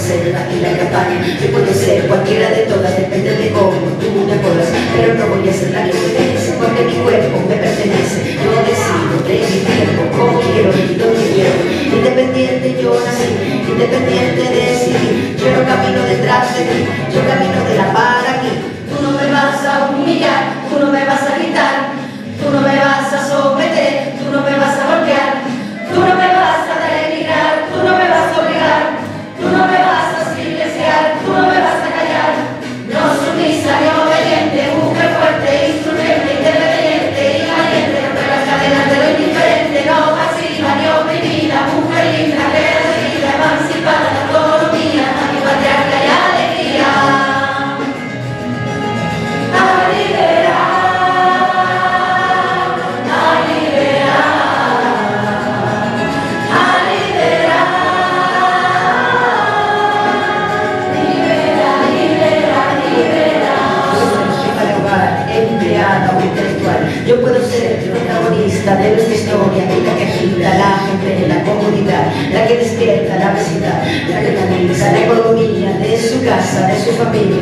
ser la fila de campaña. Yo puedo ser cualquiera de todas, depende de cómo tú me apodas. Pero no voy a ser la que pertenece, porque mi cuerpo me pertenece. Yo decido de mi tiempo, como quiero y donde quiero. Independiente yo nací, independiente decidí. Yo no camino detrás de ti, yo camino de la par aquí. Tú no me vas a humillar, tú no me vas a gritar, tú no me vas a someter, tú no me vas a golpear, tú no me vas a denigrar, tú no me vas a obligar, tú no me vas a silenciar, tú no me vas a callar. No sumisa ni obediente, mujer fuerte, instrumento, independiente y valiente. Rompe las cadenas de lo indiferente, no pasiva ni oprimida, mujer linda, agradecida, emancipada, la autonomía, antipatriarca y alegría. A liberar. Yo puedo ser el protagonista de nuestra historia, la que agita a la gente en la comunidad, la que despierta la vecindad, la que canaliza la economía de su casa, de su familia.